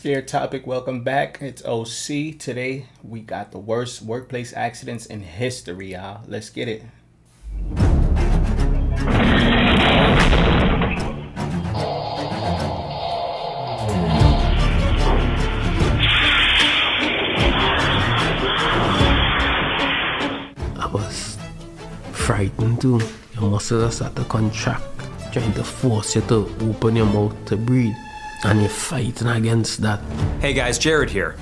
Scare Topic, welcome back. It's OC. Today we got the worst workplace accidents in history, y'all. Let's get it. I was frightened too. Your muscles start to contract, trying to force you to open your mouth to breathe. And you're fighting against that. Hey guys, Jared here.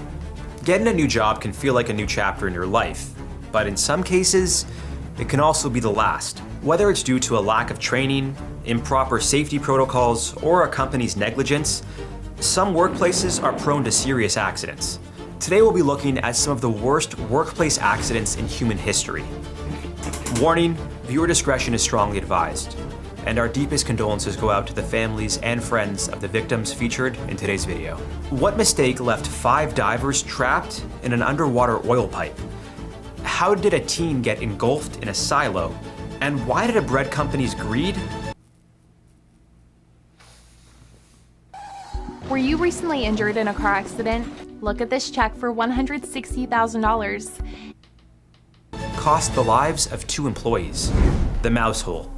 Getting a new job can feel like a new chapter in your life, but in some cases, it can also be the last. Whether it's due to a lack of training, improper safety protocols, or a company's negligence, some workplaces are prone to serious accidents. Today we'll be looking at some of the worst workplace accidents in human history. Warning, viewer discretion is strongly advised. And our deepest condolences go out to the families and friends of the victims featured in today's video. What mistake left 5 divers trapped in an underwater oil pipe? How did a team get engulfed in a silo? And why did a bread company's greed? Were you recently injured in a car accident? Look at this check for $160,000. Cost the lives of 2 employees. The mouse hole.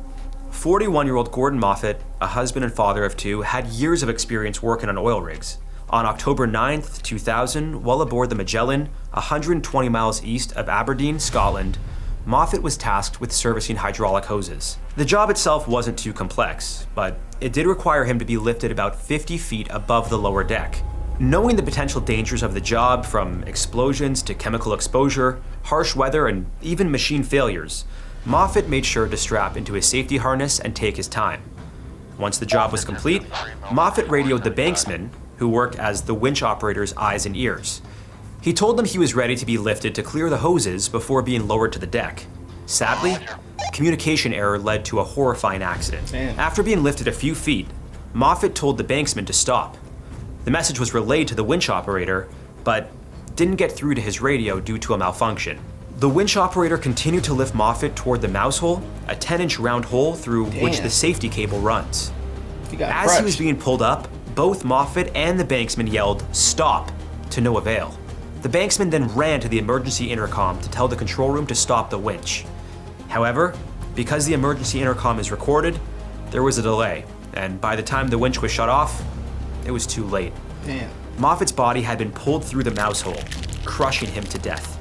41-year-old Gordon Moffat, a husband and father of 2, had years of experience working on oil rigs. On October 9th, 2000, while aboard the Magellan, 120 miles east of Aberdeen, Scotland, Moffat was tasked with servicing hydraulic hoses. The job itself wasn't too complex, but it did require him to be lifted about 50 feet above the lower deck. Knowing the potential dangers of the job, from explosions to chemical exposure, harsh weather, and even machine failures, Moffat made sure to strap into his safety harness and take his time. Once the job was complete, Moffat radioed the banksman, who worked as the winch operator's eyes and ears. He told them he was ready to be lifted to clear the hoses before being lowered to the deck. Sadly, communication error led to a horrifying accident. After being lifted a few feet, Moffat told the banksman to stop. The message was relayed to the winch operator, but didn't get through to his radio due to a malfunction. The winch operator continued to lift Moffat toward the mouse hole, a 10-inch round hole through which the safety cable runs. As he was being pulled up, both Moffat and the banksman yelled, "Stop," to no avail. The banksman then ran to the emergency intercom to tell the control room to stop the winch. However, because the emergency intercom is recorded, there was a delay, and by the time the winch was shut off, it was too late. Moffat's body had been pulled through the mouse hole, crushing him to death.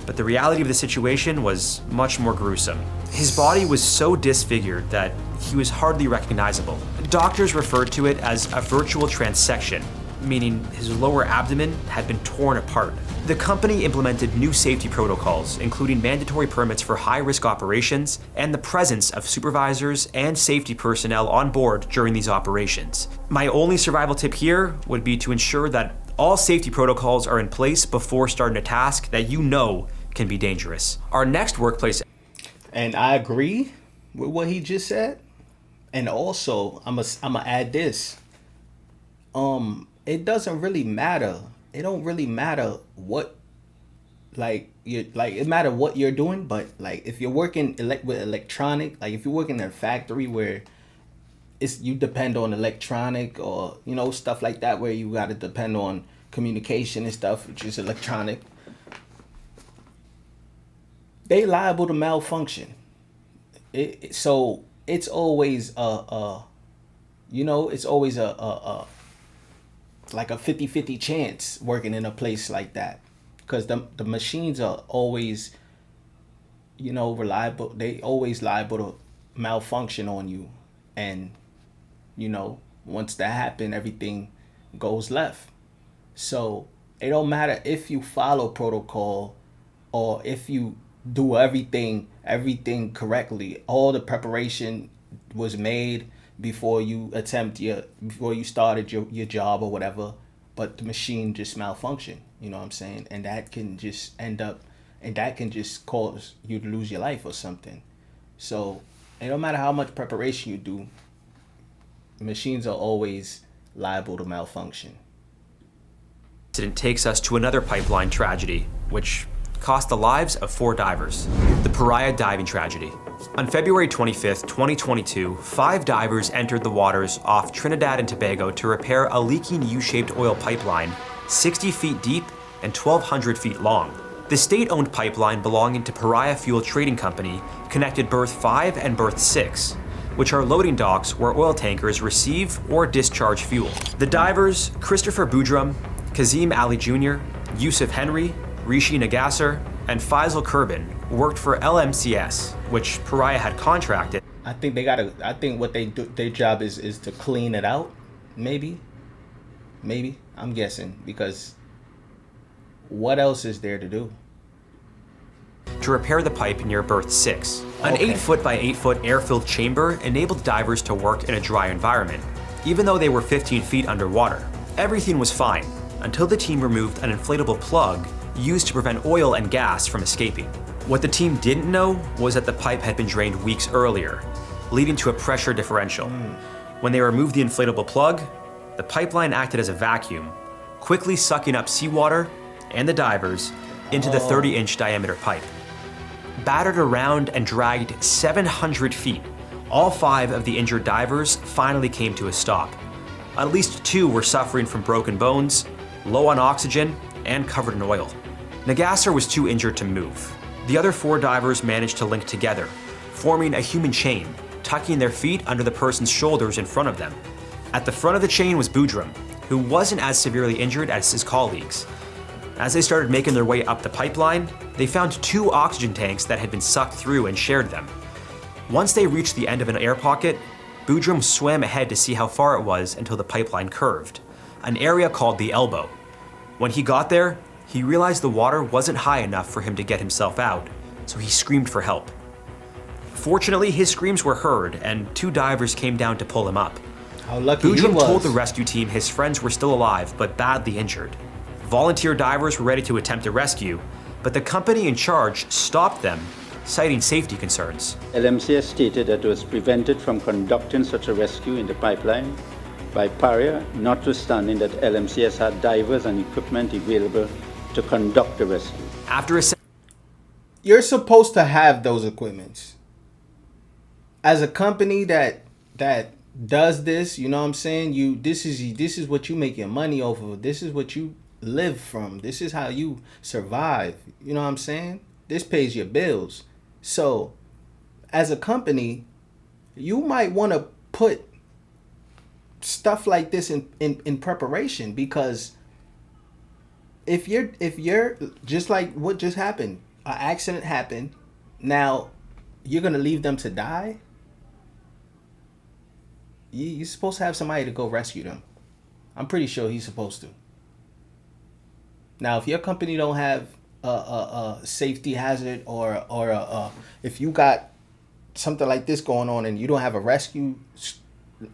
But the reality of the situation was much more gruesome. His body was so disfigured that he was hardly recognizable. Doctors referred to it as a virtual transection, meaning his lower abdomen had been torn apart. The company implemented new safety protocols, including mandatory permits for high-risk operations and the presence of supervisors and safety personnel on board during these operations. My only survival tip here would be to ensure that all safety protocols are in place before starting a task that you know can be dangerous. Our next workplace. And I agree with what he just said. And also, I'm gonna add this. It doesn't really matter. It don't really matter what, it matter what you're doing, but like if you're working with electronic, like if you're working in a factory where you depend on electronic or stuff like that, where you got to depend on communication and stuff, which is electronic, they liable to malfunction. So it's always it's always like a 50-50 chance working in a place like that, because the machines are always reliable. They always liable to malfunction on you, and once that happens, everything goes left. So it don't matter if you follow protocol or if you do everything correctly. All the preparation was made before you started your job or whatever, but the machine just malfunctioned. You know what I'm saying? And that can just cause you to lose your life or something. So it don't matter how much preparation you do, machines are always liable to malfunction. Incident takes us to another pipeline tragedy, which cost the lives of 4 divers. The Pariah diving tragedy. On February 25th, 2022, 5 divers entered the waters off Trinidad and Tobago to repair a leaking U-shaped oil pipeline 60 feet deep and 1,200 feet long. The state-owned pipeline belonging to Pariah Fuel Trading Company connected berth 5 and berth 6, which are loading docks where oil tankers receive or discharge fuel. The divers, Christopher Boudrum, Kazim Ali Jr., Yusuf Henry, Rishi Nagasser, and Faisal Kurban worked for LMCS, which Pariah had contracted. I think what they do, their job is to clean it out, maybe, I'm guessing, because what else is there to do? To repair the pipe near berth 6. An Okay. 8-foot by 8-foot air-filled chamber enabled divers to work in a dry environment, even though they were 15 feet underwater. Everything was fine, until the team removed an inflatable plug used to prevent oil and gas from escaping. What the team didn't know was that the pipe had been drained weeks earlier, leading to a pressure differential. When they removed the inflatable plug, the pipeline acted as a vacuum, quickly sucking up seawater and the divers into the 30-inch diameter pipe. Battered around and dragged 700 feet, all 5 of the injured divers finally came to a stop. At least 2 were suffering from broken bones, low on oxygen, and covered in oil. Nagasser was too injured to move. The other 4 divers managed to link together, forming a human chain, tucking their feet under the person's shoulders in front of them. At the front of the chain was Boudrum, who wasn't as severely injured as his colleagues. As they started making their way up the pipeline, they found 2 oxygen tanks that had been sucked through and shared them. Once they reached the end of an air pocket, Boudrum swam ahead to see how far it was until the pipeline curved, an area called the elbow. When he got there, he realized the water wasn't high enough for him to get himself out, so he screamed for help. Fortunately, his screams were heard, and 2 divers came down to pull him up. How lucky he Boudrum was. told the rescue team his friends were still alive, but badly injured. Volunteer divers were ready to attempt a rescue, but the company in charge stopped them, citing safety concerns. LMCS stated that it was prevented from conducting such a rescue in the pipeline by Pariah, notwithstanding that LMCS had divers and equipment available to conduct the rescue. After a You're supposed to have those equipments. As a company that does this, you know what I'm saying? This is what you make your money off of. This is what you live from. This is how you survive. You know what I'm saying? This pays your bills. So, as a company, you might want to put stuff like this in preparation, because if you're just like what just happened, an accident happened, now you're gonna leave them to die. You're supposed to have somebody to go rescue them. I'm pretty sure he's supposed to. Now, if your company don't have a safety hazard or if you got something like this going on and you don't have a rescue,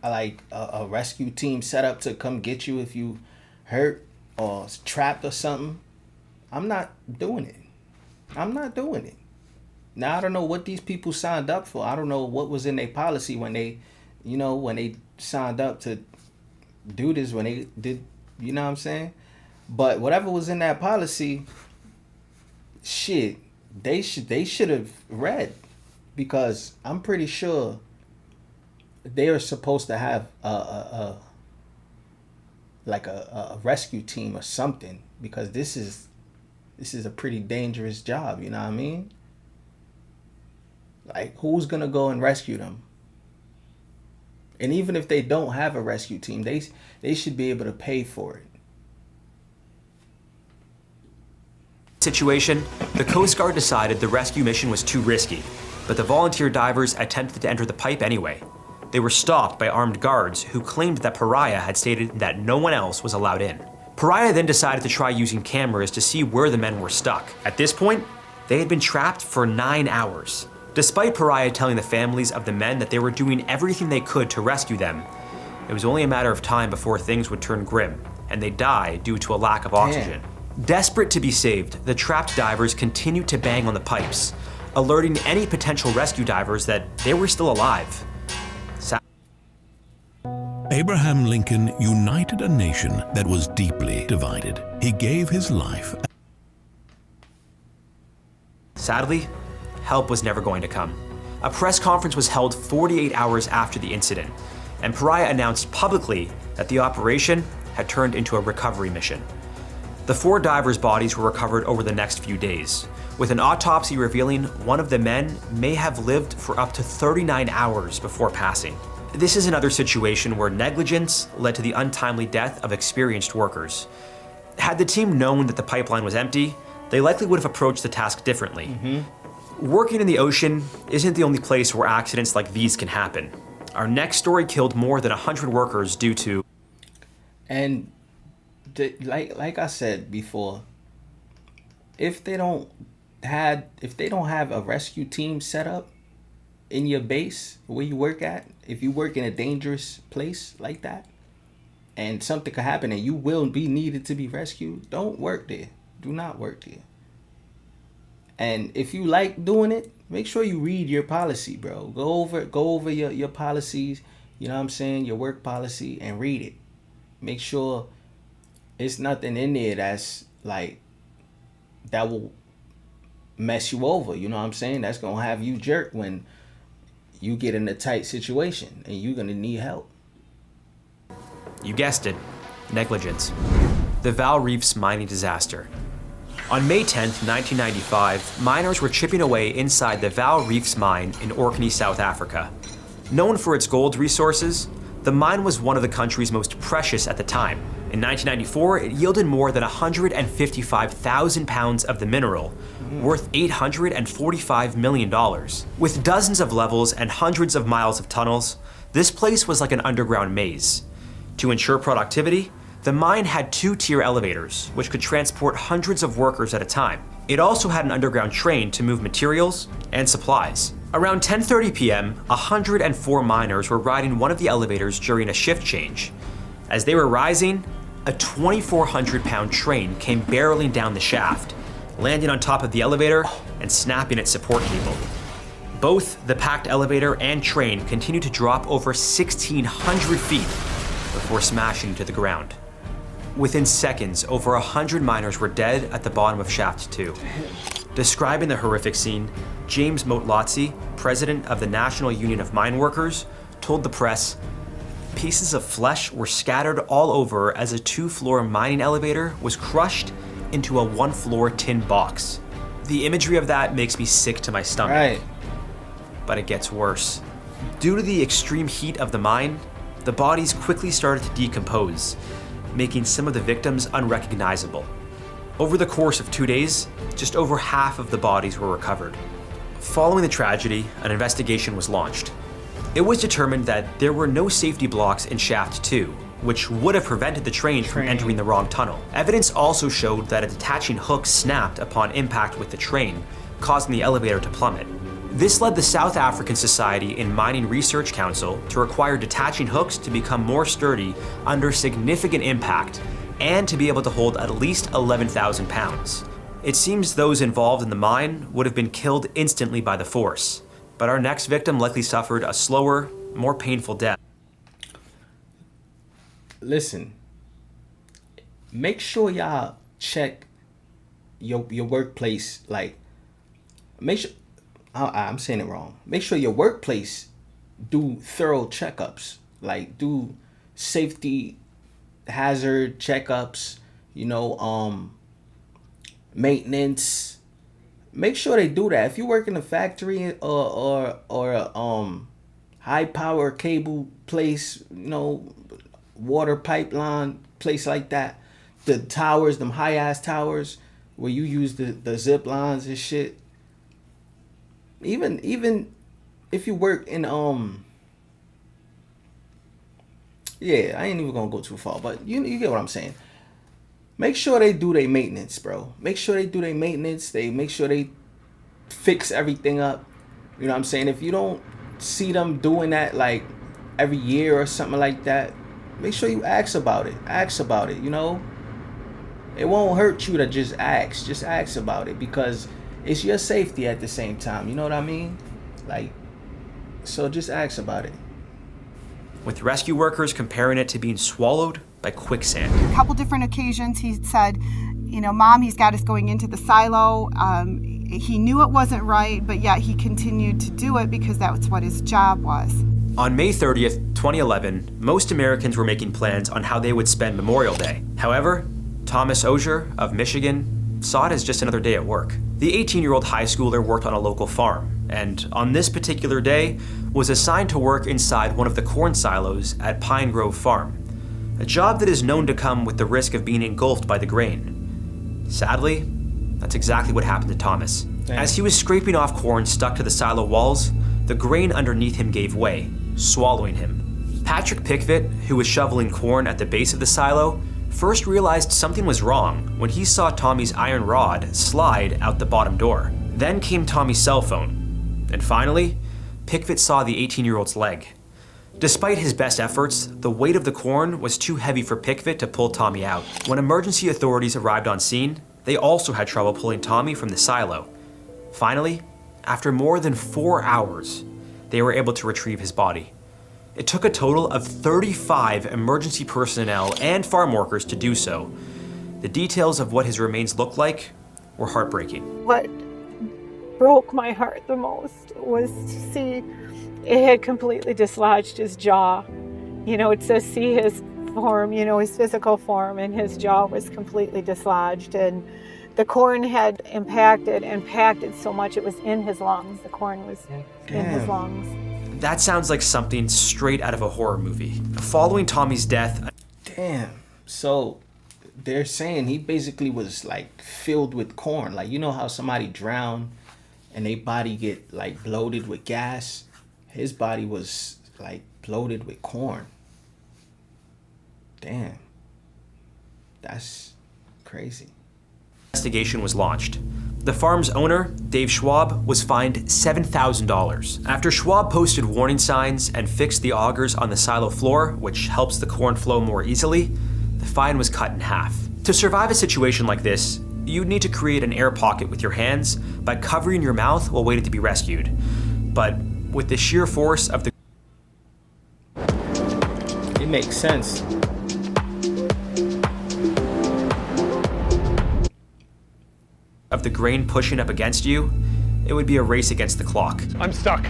like a rescue team set up to come get you if you hurt or trapped or something, I'm not doing it. I'm not doing it. Now, I don't know what these people signed up for. I don't know what was in their policy when they signed up to do this, when they did, you know what I'm saying? But whatever was in that policy, shit, they should have read, because I'm pretty sure they are supposed to have a rescue team or something, because this is a pretty dangerous job, you know what I mean? Like, who's gonna go and rescue them? And even if they don't have a rescue team, they should be able to pay for it. situation, the Coast Guard decided the rescue mission was too risky, but the volunteer divers attempted to enter the pipe anyway. They were stopped by armed guards who claimed that Pariah had stated that no one else was allowed in. Pariah then decided to try using cameras to see where the men were stuck. At this point, they had been trapped for 9 hours. Despite Pariah telling the families of the men that they were doing everything they could to rescue them, it was only a matter of time before things would turn grim, and they'd die due to a lack of oxygen. Desperate to be saved, the trapped divers continued to bang on the pipes, alerting any potential rescue divers that they were still alive. Abraham Lincoln united a nation that was deeply divided. He gave his life Sadly, help was never going to come. A press conference was held 48 hours after the incident, and Pariah announced publicly that the operation had turned into a recovery mission. The 4 divers' bodies were recovered over the next few days, with an autopsy revealing one of the men may have lived for up to 39 hours before passing. This is another situation where negligence led to the untimely death of experienced workers. Had the team known that the pipeline was empty, they likely would have approached the task differently. Working in the ocean isn't the only place where accidents like these can happen. Our next story killed more than 100 workers due to... And like I said before, if they don't have a rescue team set up in your base where you work at, if you work in a dangerous place like that, and something could happen and you will be needed to be rescued, don't work there. Do not work there. And if you like doing it, make sure you read your policy, bro. Go over your policies, you know what I'm saying, your work policy, and read it. Make sure it's nothing in there that's like, that will mess you over, you know what I'm saying? That's going to have you jerk when you get in a tight situation and you're going to need help. You guessed it, negligence. The Val Reefs mining disaster. On May 10th, 1995, miners were chipping away inside the Val Reefs mine in Orkney, South Africa. Known for its gold resources, the mine was one of the country's most precious at the time. In 1994, it yielded more than 155,000 pounds of the mineral, worth $845 million. With dozens of levels and hundreds of miles of tunnels, this place was like an underground maze. To ensure productivity, the mine had 2-tier elevators, which could transport hundreds of workers at a time. It also had an underground train to move materials and supplies. Around 10:30 p.m., 104 miners were riding one of the elevators during a shift change. As they were rising, a 2,400-pound train came barreling down the shaft, landing on top of the elevator and snapping its support cable. Both the packed elevator and train continued to drop over 1,600 feet before smashing into the ground. Within seconds, over 100 miners were dead at the bottom of Shaft 2. Describing the horrific scene, James Motlotzi, president of the National Union of Mine Workers, told the press, "Pieces of flesh were scattered all over as a 2-floor mining elevator was crushed into a 1-floor tin box. The imagery of that makes me sick to my stomach." Right. But it gets worse. Due to the extreme heat of the mine, the bodies quickly started to decompose, making some of the victims unrecognizable. Over the course of 2 days, just over half of the bodies were recovered. Following the tragedy, an investigation was launched. It was determined that there were no safety blocks in Shaft 2, which would have prevented the train from entering the wrong tunnel. Evidence also showed that a detaching hook snapped upon impact with the train, causing the elevator to plummet. This led the South African Society in Mining Research Council to require detaching hooks to become more sturdy under significant impact and to be able to hold at least 11,000 pounds. It seems those involved in the mine would have been killed instantly by the force, but our next victim likely suffered a slower, more painful death. Listen, make sure y'all check your workplace. Like, make sure, I'm saying it wrong. Make sure your workplace do thorough checkups. Like, do safety hazard checkups, you know, maintenance. Make sure they do that. If you work in a factory or a high power cable place, you know, water pipeline place like that, the towers, them high ass towers where you use the zip lines and shit. Even if you work in yeah, I ain't even gonna go too far, but you get what I'm saying. Make sure they do their maintenance, bro. Make sure they do their maintenance. They make sure they fix everything up. You know what I'm saying? If you don't see them doing that like every year or something like that, make sure you ask about it. Ask about it, you know? It won't hurt you to just ask. Just ask about it because it's your safety at the same time. You know what I mean? Like, so just ask about it. With rescue workers comparing it to being swallowed by quicksand. A couple different occasions he said, you know, Mom, he's got us going into the silo. he knew it wasn't right, but yet he continued to do it because that's what his job was. On May 30th, 2011, most Americans were making plans on how they would spend Memorial Day. However, Thomas Osier of Michigan saw it as just another day at work. The 18-year-old high schooler worked on a local farm, and on this particular day was assigned to work inside one of the corn silos at Pine Grove Farm, a job that is known to come with the risk of being engulfed by the grain. Sadly, that's exactly what happened to Thomas. Damn. As he was scraping off corn stuck to the silo walls, the grain underneath him gave way, swallowing him. Patrick Pickett, who was shoveling corn at the base of the silo, first realized something was wrong when he saw Tommy's iron rod slide out the bottom door. Then came Tommy's cell phone. And finally, Pickett saw the 18-year-old's leg. Despite his best efforts, the weight of the corn was too heavy for Pickett to pull Tommy out. When emergency authorities arrived on scene, they also had trouble pulling Tommy from the silo. Finally, after more than 4 hours, they were able to retrieve his body. It took a total of 35 emergency personnel and farm workers to do so. The details of what his remains looked like were heartbreaking. What broke my heart the most was to see it had completely dislodged his jaw. You know, to see his form, you know, his physical form, and his jaw was completely dislodged. And the corn had impacted and packed it so much it was in his lungs. The corn was in his lungs. That sounds like something straight out of a horror movie. Following Tommy's death... Damn. So they're saying he basically was like filled with corn. Like, you know how somebody drowned and their body get like bloated with gas? His body was like bloated with corn. Damn. That's crazy. Investigation was launched. The farm's owner, Dave Schwab, was fined $7,000. After Schwab posted warning signs and fixed the augers on the silo floor, which helps the corn flow more easily, the fine was cut in half. To survive a situation like this, you'd need to create an air pocket with your hands by covering your mouth while waiting to be rescued. But with the sheer force of the... It makes sense. of the grain pushing up against you, it would be a race against the clock. I'm stuck.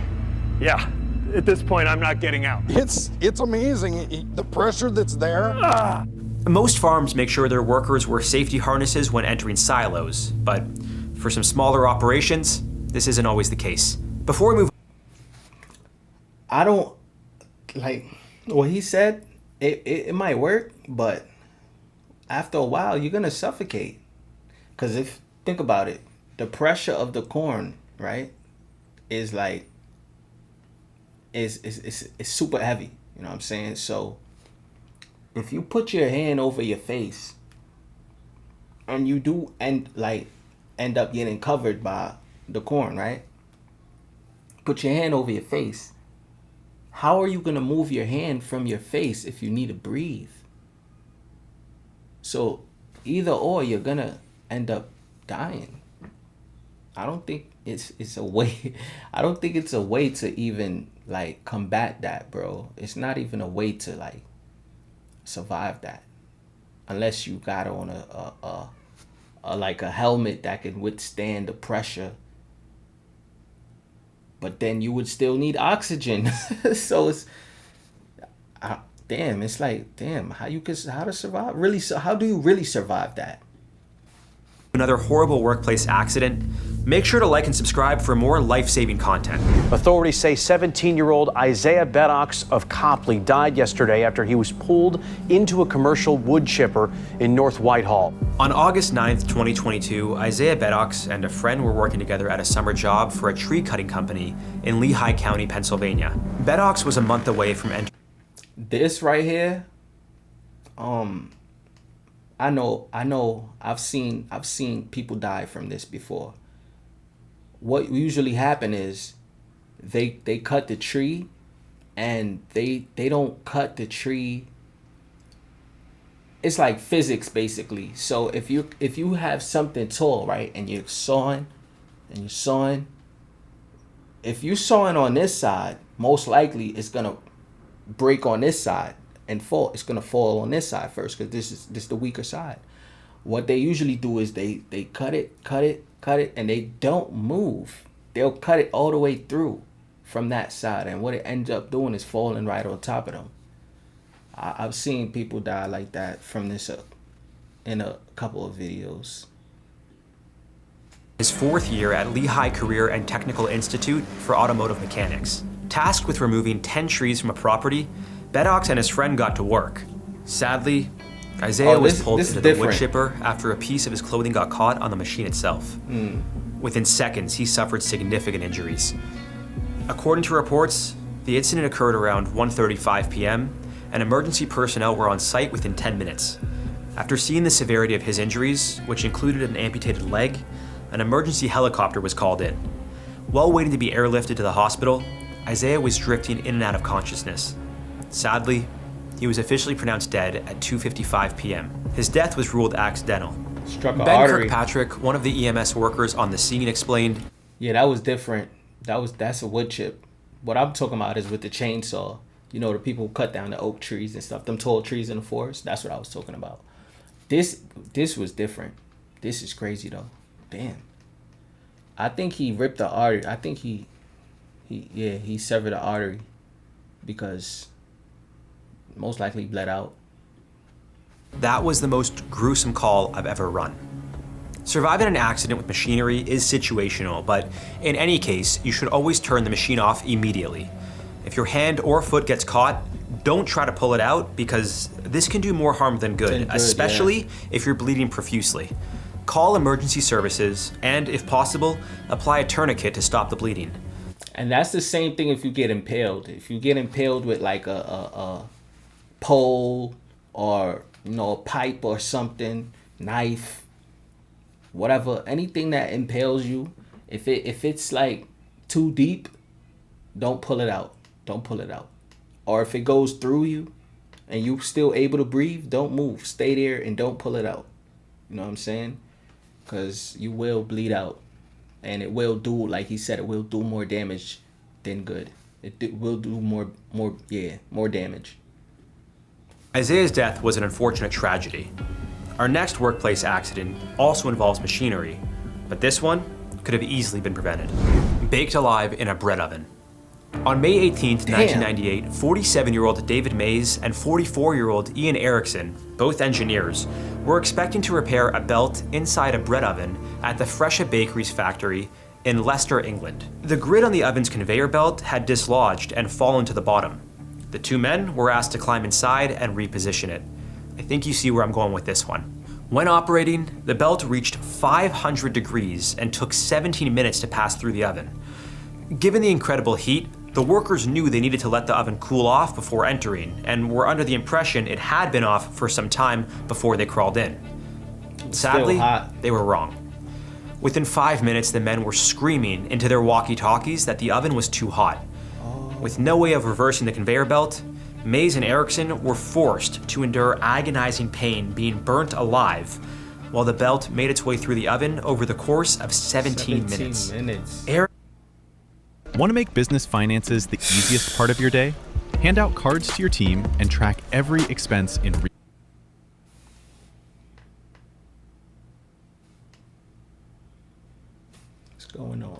Yeah, at this point, I'm not getting out. It's amazing, the pressure that's there. Most farms make sure their workers wear safety harnesses when entering silos, but for some smaller operations, this isn't always the case. Before we move... I don't, like, what he said, it might work, but after a while, you're gonna suffocate. Because if, think about it, the pressure of the corn, right, is like, is super heavy, you know what I'm saying? So if you put your hand over your face and you do end up getting covered by the corn, right? Put your hand over your face. How are you gonna move your hand from your face if you need to breathe? So either or, you're gonna end up dying. I don't think it's a way. I don't think it's a way to even like combat that, bro. It's not even a way to like survive that, unless you got on a like a helmet that can withstand the pressure. But then you would still need oxygen. So it's damn. It's like damn. How to survive? Really? So how do you really survive that? Another horrible workplace accident. Make sure to like and subscribe for more life-saving content. Authorities say 17-year-old Isaiah Beddox of Copley died yesterday after he was pulled into a commercial wood chipper in North Whitehall. On August 9th, 2022, Isaiah Beddox and a friend were working together at a summer job for a tree cutting company in Lehigh County, Pennsylvania. Beddox was a month away from entering. This right here, I know I've seen people die from this before. What usually happen is they cut the tree and they don't cut the tree. It's like physics basically. So if you have something tall, right, and you're sawing, if you're sawing on this side, most likely it's gonna break on this side and fall. It's gonna fall on this side first because this is the weaker side. What they usually do is they cut it, cut it, and they don't move. They'll cut it all the way through from that side, and what it ends up doing is falling right on top of them. I've seen people die like that from this in a couple of videos. His 4th year at Lehigh Career and Technical Institute for Automotive Mechanics. Tasked with removing 10 trees from a property, Beddox and his friend got to work. Sadly, Isaiah was pulled into the wood chipper after a piece of his clothing got caught on the machine itself. Within seconds, he suffered significant injuries. According to reports, the incident occurred around 1:35 p.m., and emergency personnel were on site within 10 minutes. After seeing the severity of his injuries, which included an amputated leg, an emergency helicopter was called in. While waiting to be airlifted to the hospital, Isaiah was drifting in and out of consciousness. Sadly, he was officially pronounced dead at 2:55 p.m. His death was ruled accidental. Struck an Ben artery. Kirkpatrick, one of the EMS workers on the scene, explained, Yeah, that was different. That's a wood chip. What I'm talking about is with the chainsaw. You know, the people who cut down the oak trees and stuff, them tall trees in the forest. That's what I was talking about. This was different. This is crazy though. Damn. I think he ripped the artery. I think he severed the artery because most likely bled out. that was the most gruesome call I've ever run. Surviving an accident with machinery is situational, but in any case, you should always turn the machine off immediately. If your hand or foot gets caught, don't try to pull it out because this can do more harm than good, especially if you're bleeding profusely. Call emergency services and, if possible, apply a tourniquet to stop the bleeding. And that's the same thing if you get impaled. If you get impaled with like a pole or, you know, a pipe or something, knife, whatever, anything that impales you, if it's like too deep, don't pull it out. Don't pull it out. Or if it goes through you and you're still able to breathe, don't move. Stay there and don't pull it out. You know what I'm saying? Because you will bleed out. And it will do, like he said, it will do more damage than good. It will do more damage. Isaiah's death was an unfortunate tragedy. Our next workplace accident also involves machinery, but this one could have easily been prevented. Baked alive in a bread oven. On May 18th, 1998, 47-year-old David Mays and 44-year-old Ian Erickson, both engineers, were expecting to repair a belt inside a bread oven at the Fresha Bakeries factory in Leicester, England. The grid on the oven's conveyor belt had dislodged and fallen to the bottom. The two men were asked to climb inside and reposition it. I think you see where I'm going with this one. When operating, the belt reached 500 degrees and took 17 minutes to pass through the oven. Given the incredible heat, the workers knew they needed to let the oven cool off before entering, and were under the impression it had been off for some time before they crawled in. Sadly, they were wrong. Within 5 minutes, the men were screaming into their walkie-talkies that the oven was too hot. With no way of reversing the conveyor belt, Mays and Erickson were forced to endure agonizing pain being burnt alive while the belt made its way through the oven over the course of 17 minutes. Want to make business finances the easiest part of your day? Hand out cards to your team and track every expense in real.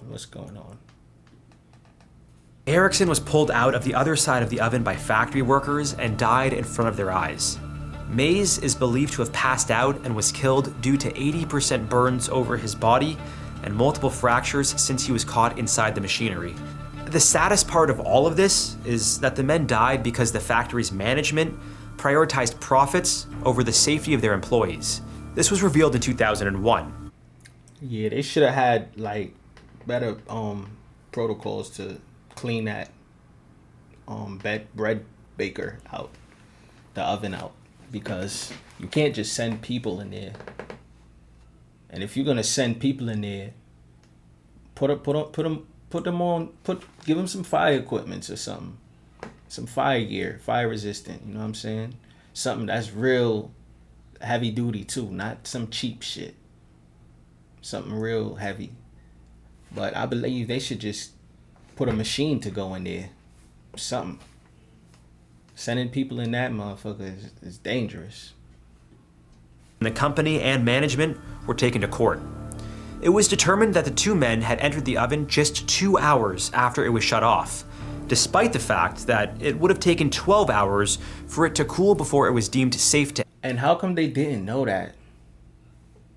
What's going on? Erickson was pulled out of the other side of the oven by factory workers and died in front of their eyes. Mays is believed to have passed out and was killed due to 80% burns over his body and multiple fractures since he was caught inside the machinery. The saddest part of all of this is that the men died because the factory's management prioritized profits over the safety of their employees. This was revealed in 2001. Yeah, they should have had like better protocols to clean that bread baker out, the oven out, because you can't just send people in there. And if you're gonna send people in there, give them some fire equipment or something, some fire gear, fire resistant. You know what I'm saying? Something that's real heavy duty too, not some cheap shit. Something real heavy. But I believe they should just put a machine to go in there. Something. Sending people in that motherfucker is dangerous. The company and management were taken to court. It was determined that the two men had entered the oven just 2 hours after it was shut off, despite the fact that it would have taken 12 hours for it to cool before it was deemed safe to. And how come they didn't know that?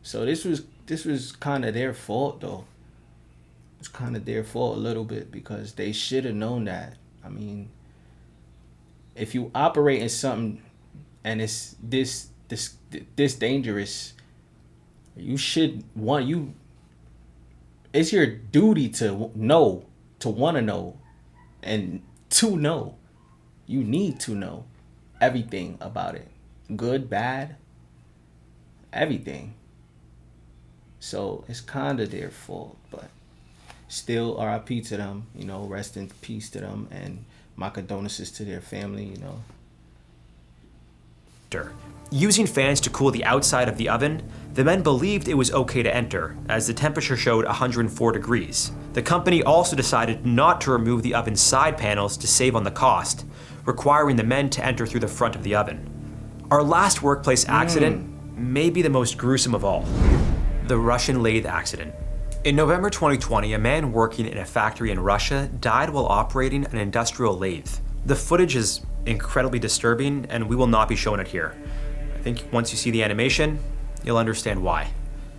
So this was kind of their fault, though. It's kind of their fault a little bit, because they should have known that. I mean, if you operate in something and it's this dangerous, you should want you. It's your duty to know, to want to know, and to know. You need to know everything about it, good, bad, everything. So it's kind of their fault, but still, RIP to them. You know, rest in peace to them, and my condolences to their family. You know. Using fans to cool the outside of the oven, the men believed it was okay to enter, as the temperature showed 104 degrees. The company also decided not to remove the oven's side panels to save on the cost, requiring the men to enter through the front of the oven. Our last workplace accident may be the most gruesome of all: the Russian lathe accident. In November 2020, a man working in a factory in Russia died while operating an industrial lathe. The footage is incredibly disturbing, and we will not be showing it here. I think once you see the animation, you'll understand why.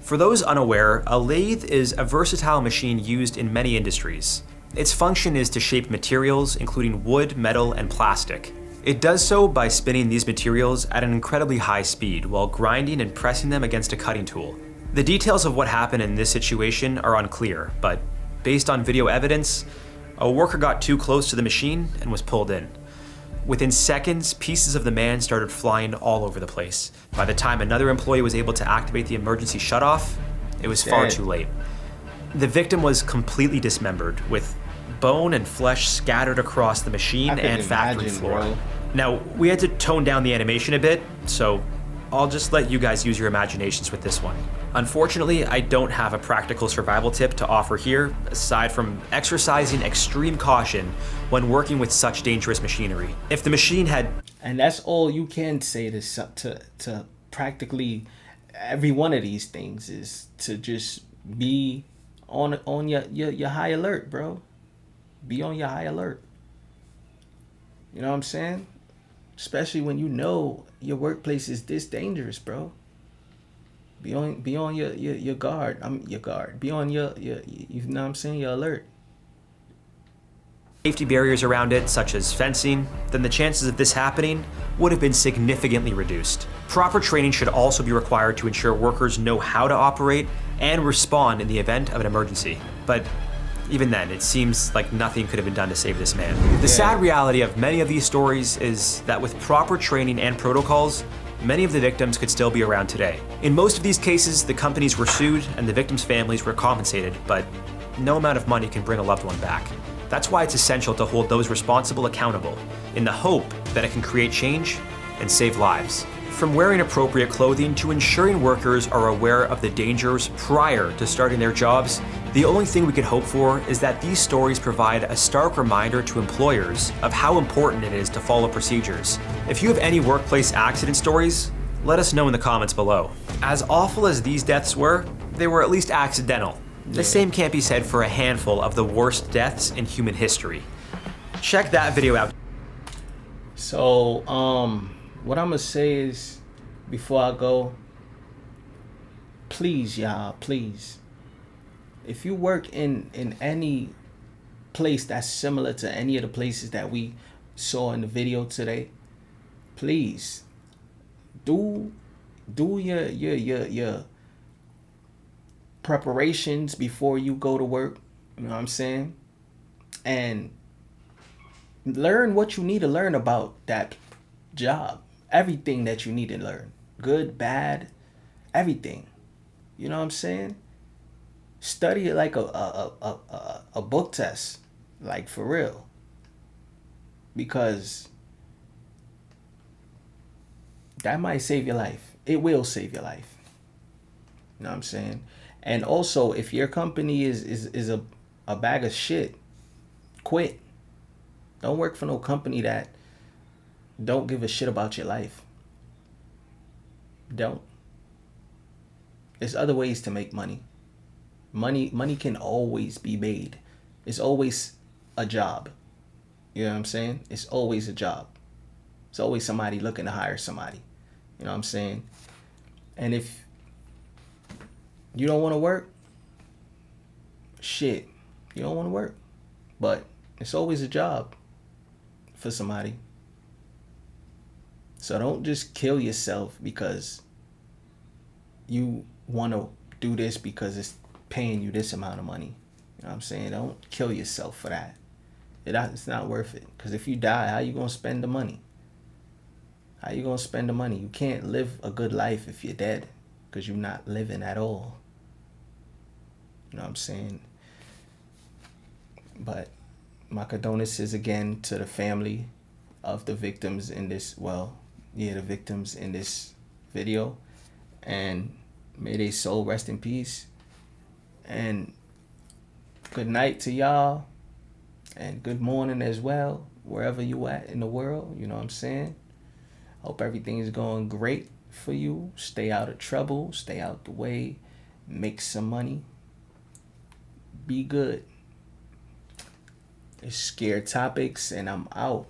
For those unaware, a lathe is a versatile machine used in many industries. Its function is to shape materials, including wood, metal, and plastic. It does so by spinning these materials at an incredibly high speed while grinding and pressing them against a cutting tool. The details of what happened in this situation are unclear, but based on video evidence, a worker got too close to the machine and was pulled in. Within seconds, pieces of the man started flying all over the place. By the time another employee was able to activate the emergency shutoff, it was far too late. The victim was completely dismembered, with bone and flesh scattered across the machine and factory floor. Bro. Now, we had to tone down the animation a bit, so I'll just let you guys use your imaginations with this one. Unfortunately, I don't have a practical survival tip to offer here, aside from exercising extreme caution when working with such dangerous machinery. If the machine had... And that's all you can say to practically every one of these things, is to just be on your high alert, bro. Be on your high alert. You know what I'm saying? Especially when you know your workplace is this dangerous, bro. Be on your guard. Your guard. Be on your you know what I'm saying, your alert. Safety barriers around it, such as fencing, then the chances of this happening would have been significantly reduced. Proper training should also be required to ensure workers know how to operate and respond in the event of an emergency. But even then, it seems like nothing could have been done to save this man. The sad reality of many of these stories is that with proper training and protocols, many of the victims could still be around today. In most of these cases, the companies were sued and the victims' families were compensated, but no amount of money can bring a loved one back. That's why it's essential to hold those responsible accountable, in the hope that it can create change and save lives. From wearing appropriate clothing to ensuring workers are aware of the dangers prior to starting their jobs, the only thing we could hope for is that these stories provide a stark reminder to employers of how important it is to follow procedures. If you have any workplace accident stories, let us know in the comments below. As awful as these deaths were, they were at least accidental. The same can't be said for a handful of the worst deaths in human history. Check that video out. So, what I'm gonna say is, before I go, please, y'all, please, if you work in any place that's similar to any of the places that we saw in the video today, please do your preparations before you go to work. You know what I'm saying? And learn what you need to learn about that job. Everything that you need to learn. Good, bad, everything. You know what I'm saying? Study it like a book test. Like, for real. Because that might save your life. It will save your life. You know what I'm saying? And also, if your company is a bag of shit, quit. Don't work for no company that don't give a shit about your life. Don't. There's other ways to make money. Money can always be made. It's always a job. You know what I'm saying? It's always a job. It's always somebody looking to hire somebody. You know what I'm saying? And if you don't want to work, shit, you don't want to work. But it's always a job for somebody. So don't just kill yourself because you want to do this because it's paying you this amount of money. You know what I'm saying? Don't kill yourself for that. It's not worth it. Because if you die, how you going to spend the money? How you going to spend the money? You can't live a good life if you're dead because you're not living at all. You know what I'm saying? But my condolences again to the family of the victims in this, the victims in this video. And may their soul rest in peace. And good night to y'all. And good morning as well, wherever you at in the world. You know what I'm saying? Hope everything is going great for you. Stay out of trouble. Stay out the way. Make some money. Be good. It's ScareTopics, and I'm out.